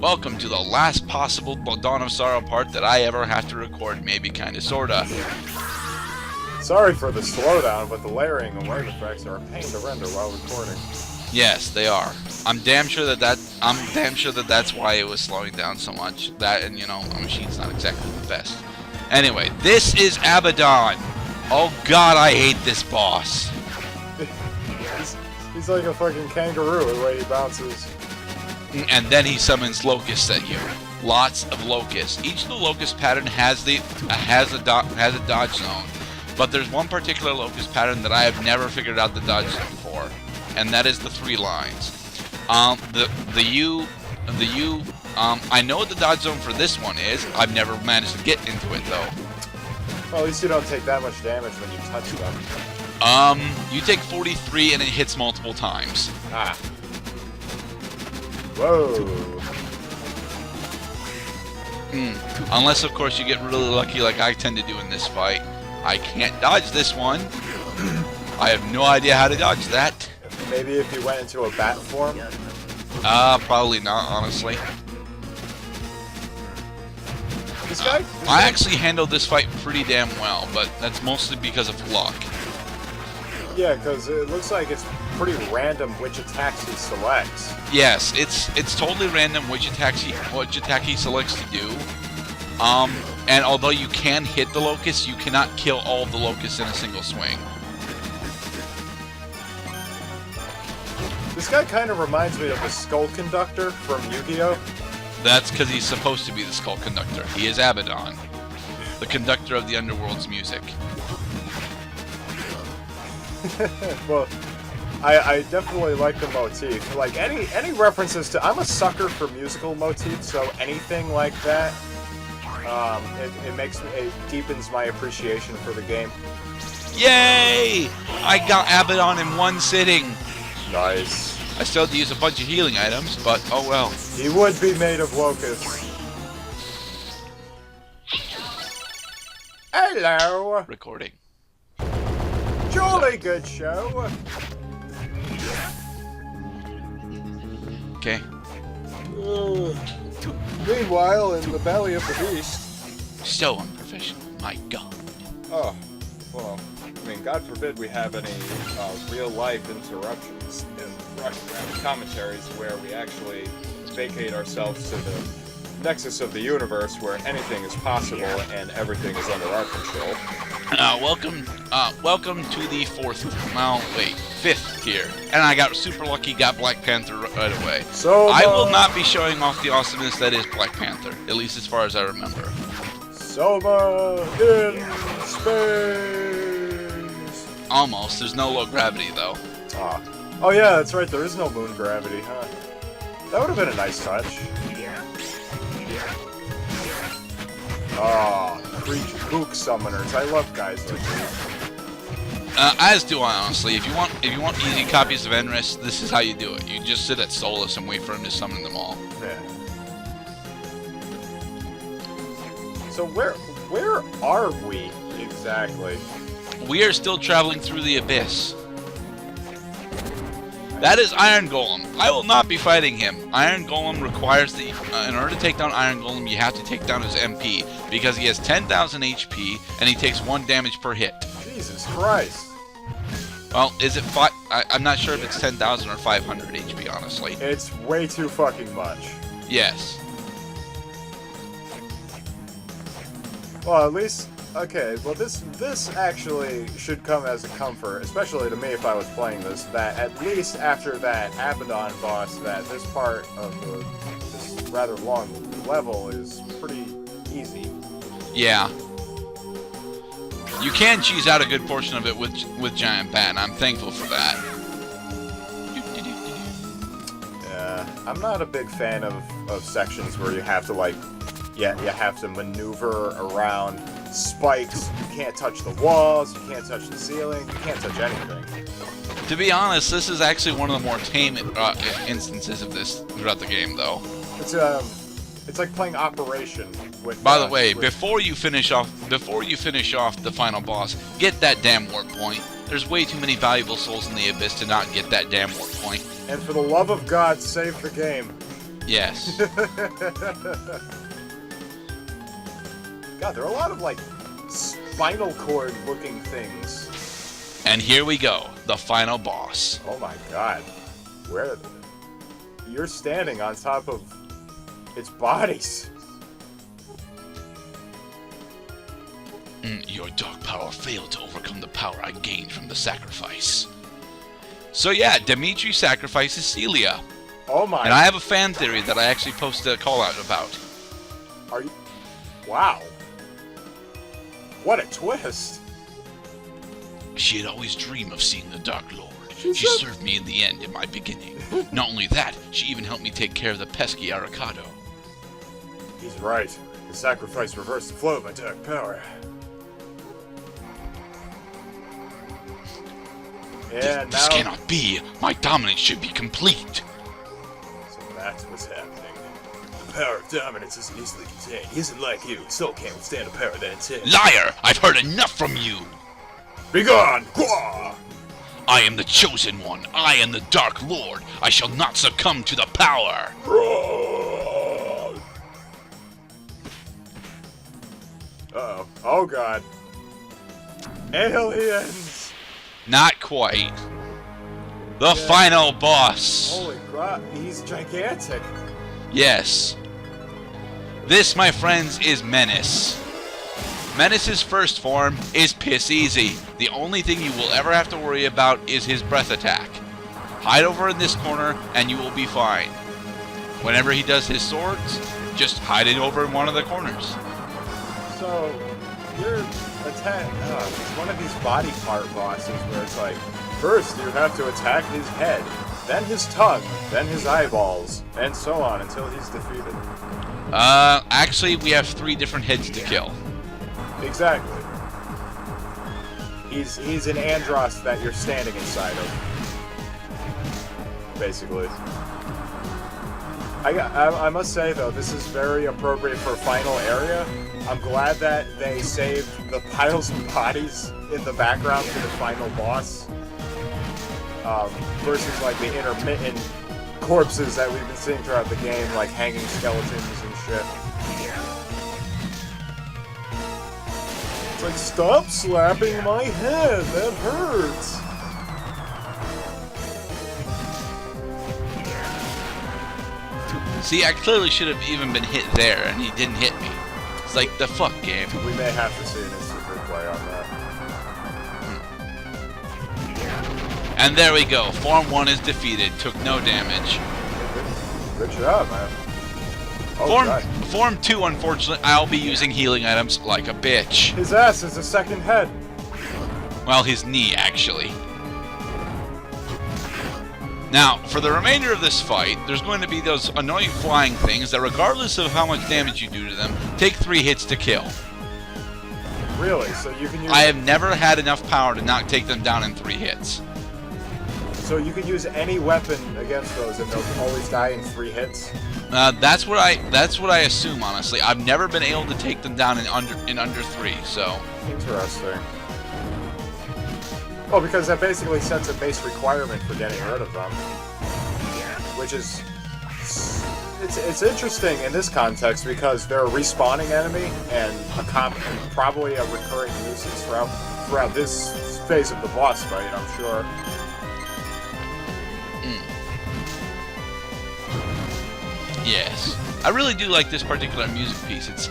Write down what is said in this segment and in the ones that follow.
Welcome to the last possible Dawn of Sorrow part that I ever have to record, maybe kinda sorta. Sorry for the slowdown, but the layering and wave effects are a pain to render while recording. Yes, they are. I'm damn sure that that's why it was slowing down so much. That and my machine's not exactly the best. Anyway, this is Abaddon. Oh god, I hate this boss. he's like a fucking kangaroo the way he bounces. And then he summons locusts at you. Lots of locusts. Each of the locust pattern has a dodge zone. But there's one particular locust pattern that I have never figured out the dodge zone for, and that is the 3 lines. The U, I know what the dodge zone for this one is. I've never managed to get into it though. Well, at least you don't take that much damage when you touch them. You take 43 and it hits multiple times. Ah. Whoa. Unless, of course, you get really lucky like I tend to do in this fight. I can't dodge this one. I have no idea how to dodge that. Maybe if you went into a bat form? Probably not, honestly. This guy? I actually handled this fight pretty damn well, but that's mostly because of luck. Yeah, because it looks like it's pretty random which attacks he selects. Yes, it's totally random which attack he selects to do. And although you can hit the locusts, you cannot kill all of the locusts in a single swing. This guy kind of reminds me of the Skull Conductor from Yu-Gi-Oh! That's because he's supposed to be the Skull Conductor. He is Abaddon, the conductor of the underworld's music. Well, I definitely like the motif. Like, any references to... I'm a sucker for musical motifs, so anything like that, it deepens my appreciation for the game. Yay! I got Abaddon in one sitting. Nice. I still had to use a bunch of healing items, but oh well. He would be made of locusts. Hello! Recording. Jolly good show! Okay. Meanwhile, in the belly of the beast... So unprofessional, my god. Oh, well, I mean, God forbid we have any real-life interruptions in rush commentaries where we actually vacate ourselves to the nexus of the universe where anything is possible and everything is under our control. Welcome to the 5th tier. And I got super lucky, got Black Panther right away. So I will not be showing off the awesomeness that is Black Panther, at least as far as I remember. Soma in space! Almost. There's no low gravity, though. Ah. Oh yeah, that's right, there is no moon gravity, huh? That would have been a nice touch. Oh, creature kook summoners. I love guys like these. As do I, honestly. If you want easy copies of Enris, this is how you do it. You just sit at Solus and wait for him to summon them all. Yeah. So where are we exactly? We are still traveling through the abyss. That is Iron Golem. I will not be fighting him. Iron Golem requires the... in order to take down Iron Golem, you have to take down his MP, because he has 10,000 HP, and he takes 1 damage per hit. Jesus Christ. Well, is it... I'm not sure if it's 10,000 or 500 HP, honestly. It's way too fucking much. Yes. Well, at least... Okay, well this actually should come as a comfort, especially to me if I was playing this, that at least after that Abaddon boss, that this part of this rather long level is pretty easy. Yeah. You can cheese out a good portion of it with Giant Bat, and I'm thankful for that. Yeah, I'm not a big fan of sections where you have to, like, you have to maneuver around spikes. You can't touch the walls, you can't touch the ceiling, you can't touch anything. To be honest, this is actually one of the more tame instances of this throughout the game, though. It's like playing Operation with... By the way, before you finish off the final boss, get that damn warp point. There's way too many valuable souls in the Abyss to not get that damn warp point. And for the love of God, save the game. Yes. God, there are a lot of, like, spinal cord looking things. And here we go, the final boss. Oh my god. Where... You're standing on top of its bodies. Your dark power failed to overcome the power I gained from the sacrifice. So yeah, Dimitri sacrifices Celia. Oh my... And I have a fan theory that I actually posted a call out about. Are you... Wow. What a twist. She had always dreamed of seeing the Dark Lord. She served me in the end in my beginning. Not only that, she even helped me take care of the pesky Aricado. He's right. The sacrifice reversed the flow of my dark power. Yeah, This now... cannot be. My dominance should be complete. So that's what's happening. The power of dominance isn't easily contained. He isn't like you. Soul can't withstand a power that intense. Liar! I've heard enough from you! Begone! Gah! I am the chosen one. I am the Dark Lord. I shall not succumb to the power. Uh-oh. Oh, God. Aliens! Not quite. The final boss. Holy crap, he's gigantic. Yes. This, my friends, is Menace. Menace's first form is piss easy. The only thing you will ever have to worry about is his breath attack. Hide over in this corner and you will be fine. Whenever he does his swords, just hide it over in one of the corners. So, you're it's one of these body part bosses where it's like, first you have to attack his head, then his tongue, then his eyeballs, and so on until he's defeated. Actually, we have 3 different heads to kill. Exactly. He's an Andros that you're standing inside of. Basically. I must say, though, this is very appropriate for final area. I'm glad that they saved the piles of bodies in the background for the final boss. Versus, like, the intermittent corpses that we've been seeing throughout the game, like hanging skeletons and shit. It's like, stop slapping my head, that hurts! See, I clearly should have even been hit there, and he didn't hit me. It's like, the fuck game. We may have to see an instant replay on that. And there we go. Form 1 is defeated. Took no damage. Good job, man. Oh, Form 2, unfortunately, I'll be using healing items like a bitch. His ass is a second head. Well, his knee, actually. Now, for the remainder of this fight, there's going to be those annoying flying things that, regardless of how much damage you do to them, take 3 hits to kill. Really? So you can use... I have never had enough power to not take them down in 3 hits. So you can use any weapon against those and they'll always die in 3 hits? That's what I assume, honestly. I've never been able to take them down in under 3, so... Interesting. Well, because that basically sets a base requirement for getting rid of them. Which is... It's interesting in this context because they're a respawning enemy and probably a recurring nuisance throughout this phase of the boss fight, I'm sure. Yes. I really do like this particular music piece. It's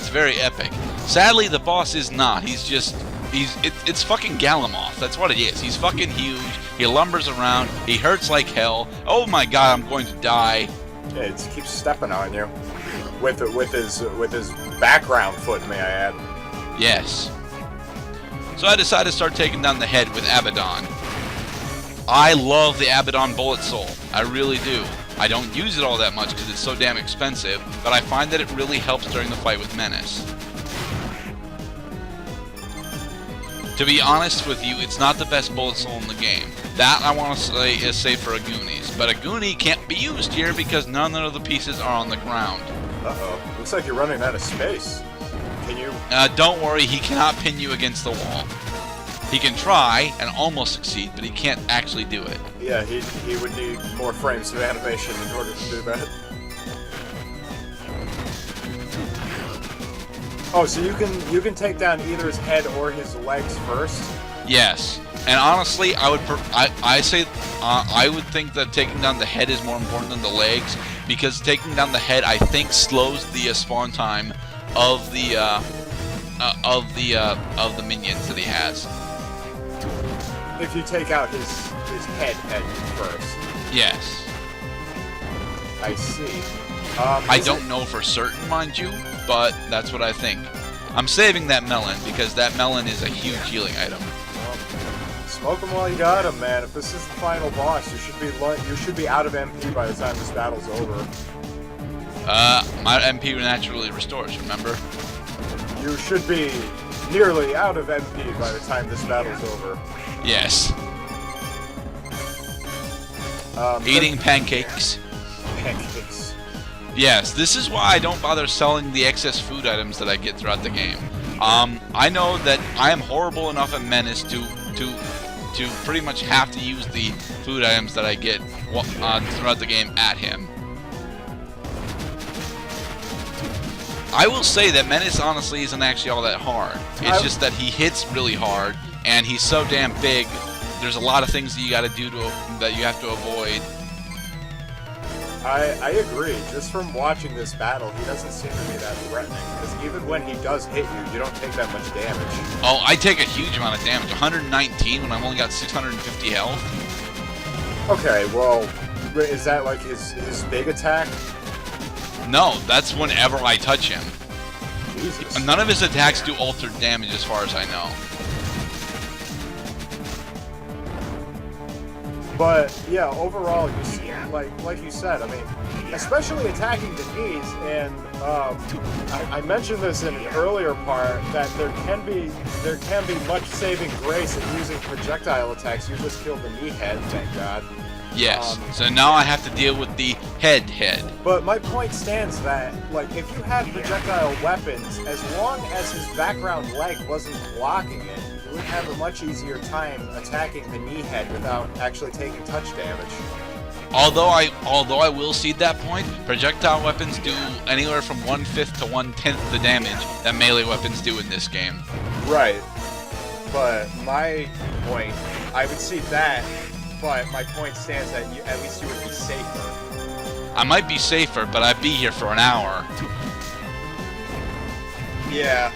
very epic. Sadly, the boss is not. It's fucking Galamoth. That's what it is. He's fucking huge. He lumbers around. He hurts like hell. Oh my god, I'm going to die. Yeah, he keeps stepping on you. With his background foot, may I add. Yes. So I decided to start taking down the head with Abaddon. I love the Abaddon Bullet Soul. I really do. I don't use it all that much because it's so damn expensive, but I find that it really helps during the fight with Menace. To be honest with you, it's not the best bullet soul in the game. That, I want to say, is safe for a Goonies. But a Goonie can't be used here because none of the pieces are on the ground. Uh-oh. Looks like you're running out of space. Can you... Don't worry, he cannot pin you against the wall. He can try and almost succeed, but he can't actually do it. Yeah, he would need more frames of animation in order to do that. Oh, so you can take down either his head or his legs first? Yes. And honestly, I would think that taking down the head is more important than the legs, because taking down the head, I think, slows the spawn time of the minions that he has. If you take out his head first. Yes. I see. I don't know for certain, mind you, but that's what I think. I'm saving that melon because that melon is a huge healing item. Smoke him while you got him, man. If this is the final boss, you should be out of MP by the time this battle's over. My MP naturally restores, remember? You should be nearly out of MP by the time this battle's over. Yes. Eating pancakes. Pancakes. Yes, this is why I don't bother selling the excess food items that I get throughout the game. I know that I am horrible enough at Menace to pretty much have to use the food items that I get throughout the game at him. I will say that Menace honestly isn't actually all that hard. It's just that he hits really hard, and he's so damn big. There's a lot of things that you got to do that you have to avoid. I agree. Just from watching this battle, he doesn't seem to be that threatening. Because even when he does hit you, you don't take that much damage. Oh, I take a huge amount of damage. 119 when I've only got 650 health. Okay, well, is that like his big attack? No, that's whenever I touch him. Jesus. None of his attacks do altered damage as far as I know. But yeah, overall, you see, like you said, I mean, especially attacking the knees, and I mentioned this in an earlier part that there can be much saving grace in using projectile attacks. You just killed the knee head, thank God. Yes. So now I have to deal with the head. But my point stands that, like, if you had projectile weapons, as long as his background leg wasn't blocking it, you would have a much easier time attacking the knee head without actually taking touch damage. Although I will cede that point, projectile weapons do anywhere from 1/5 to 1/10 the damage that melee weapons do in this game. Right. But my point, I would see that, but my point stands that at least you would be safer. I might be safer, but I'd be here for an hour. Yeah.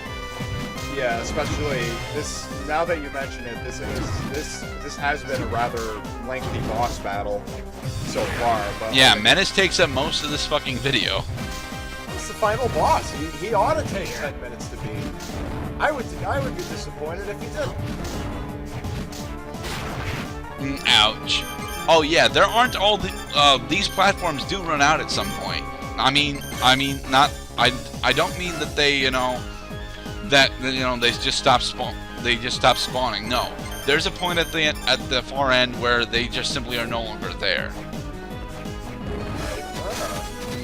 Yeah, especially this. Now that you mention it, this has been a rather lengthy boss battle so far. But yeah, Menace takes up most of this fucking video. It's the final boss. He ought to take 10 minutes to beat. I would be disappointed if he didn't. Ouch. Oh yeah, there aren't all the these platforms do run out at some point. I mean not. I don't mean that they they just stop spawning. No, there's a point at the far end where they just simply are no longer there.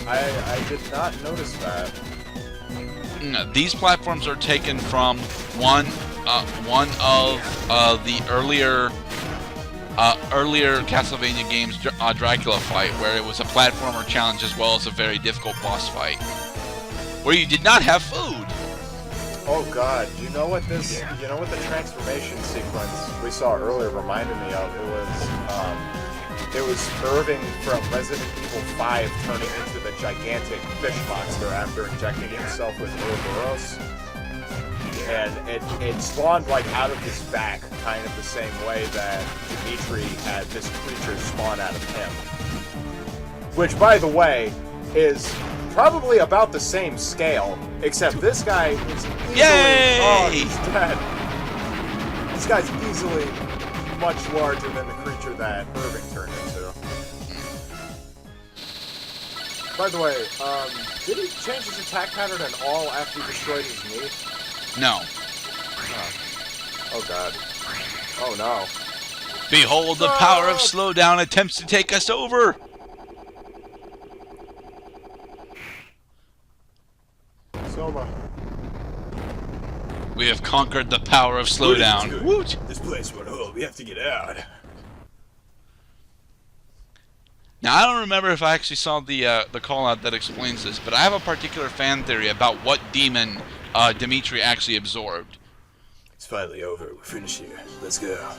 I did not notice that. No, these platforms are taken from one of the earlier Castlevania games, Dracula fight, where it was a platformer challenge as well as a very difficult boss fight, where you did not have food. Oh God! You know what the transformation sequence we saw earlier reminded me of? It was Irving from Resident Evil 5 turning into the gigantic fish monster after injecting himself with Ouroboros. And it spawned like out of his back, kind of the same way that Dimitri had this creature spawn out of him. Which, by the way, is probably about the same scale, except this guy is easily... Yay! Oh, he's dead. This guy's easily much larger than the creature that Irving turned into. By the way, did he change his attack pattern at all after he destroyed his knee? No. Oh God. Oh no. Behold, the power of slowdown attempts to take us over! Soma. We have conquered the power of slowdown. Woot! This place won't hold. We have to get out. Now, I don't remember if I actually saw the call-out that explains this, but I have a particular fan theory about what demon Dimitri actually absorbed. It's finally over. We're finished here. Let's go.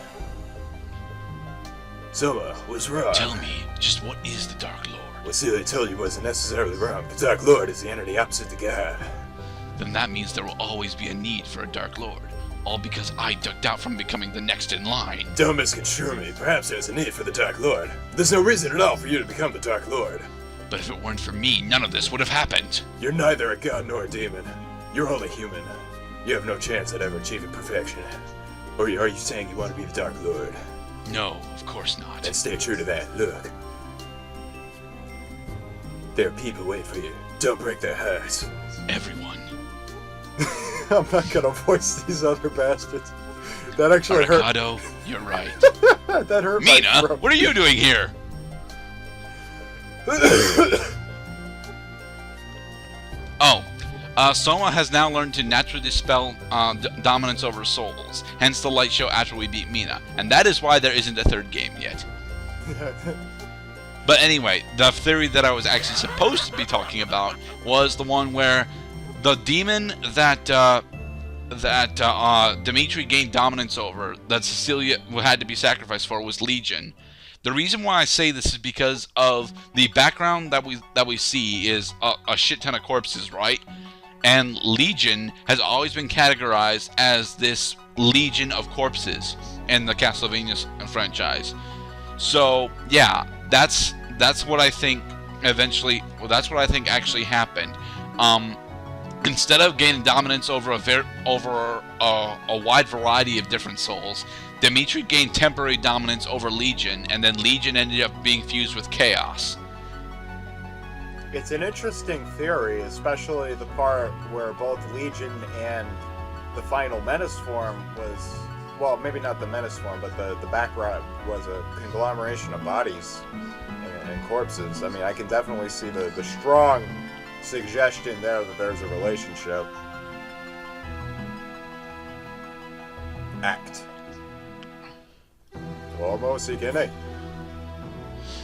Soma, what's wrong? Tell me, just what is the Dark Lord? What Celia told you wasn't necessarily wrong. The Dark Lord is the entity opposite to God. Then that means there will always be a need for a Dark Lord. All because I ducked out from becoming the next in line. Don't misconstrue me. Perhaps there's a need for the Dark Lord. There's no reason at all for you to become the Dark Lord. But if it weren't for me, none of this would have happened. You're neither a god nor a demon. You're only human. You have no chance at ever achieving perfection. Or are you saying you want to be the Dark Lord? No, of course not. Then stay true to that. Look. There are people waiting for you. Don't break their hearts. Everyone. I'm not gonna voice these other bastards. That actually hurt. Aricado, you're right. That hurt my Mina, throat. what are you doing here? Soma has now learned to naturally dispel dominance over souls, hence the light show after we beat Mina, and that is why there isn't a third game yet. But anyway, the theory that I was actually supposed to be talking about was the one where the demon that Dimitri gained dominance over, that Cecilia had to be sacrificed for, was Legion. The reason why I say this is because of the background that we see is a shit ton of corpses, right? And Legion has always been categorized as this legion of corpses in the Castlevania franchise. So yeah, that's what I think eventually. Well, that's what I think actually happened. Instead of gaining dominance over a wide variety of different souls, Dimitri gained temporary dominance over Legion, and then Legion ended up being fused with Chaos. It's an interesting theory, especially the part where both Legion and the final Menace form was, well, maybe not the Menace form, but the background was a conglomeration of bodies and corpses. I mean, I can definitely see the strong suggestion there that there's a relationship. Act. Almost again.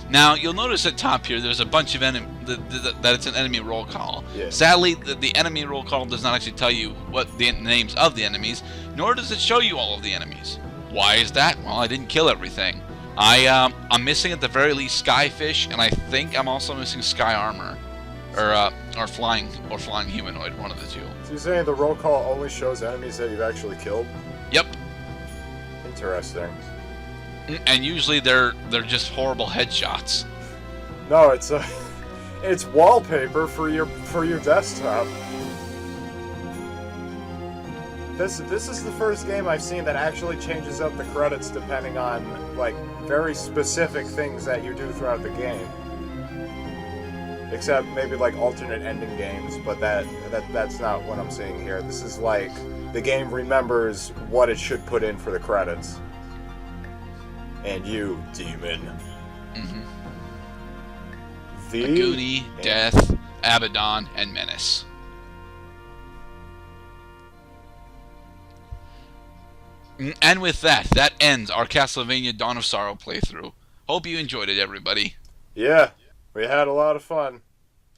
Now, you'll notice at top here, there's a bunch of that it's an enemy roll call. Yeah. Sadly, the enemy roll call does not actually tell you what the names of the enemies, nor does it show you all of the enemies. Why is that? Well, I didn't kill everything. I'm missing at the very least Skyfish, and I think I'm also missing Sky Armor, or flying humanoid, one of the two. So you're saying the roll call only shows enemies that you've actually killed? Yep. Interesting. And usually they're just horrible headshots. No, it's wallpaper for your desktop. This is the first game I've seen that actually changes up the credits depending on like very specific things that you do throughout the game. Except maybe like alternate ending games, but that's not what I'm seeing here. This is like the game remembers what it should put in for the credits. And you, demon. Mm-hmm. The Aguni, Death, Abaddon, and Menace. And with that ends our Castlevania Dawn of Sorrow playthrough. Hope you enjoyed it, everybody. Yeah, we had a lot of fun.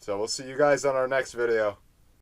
So we'll see you guys on our next video.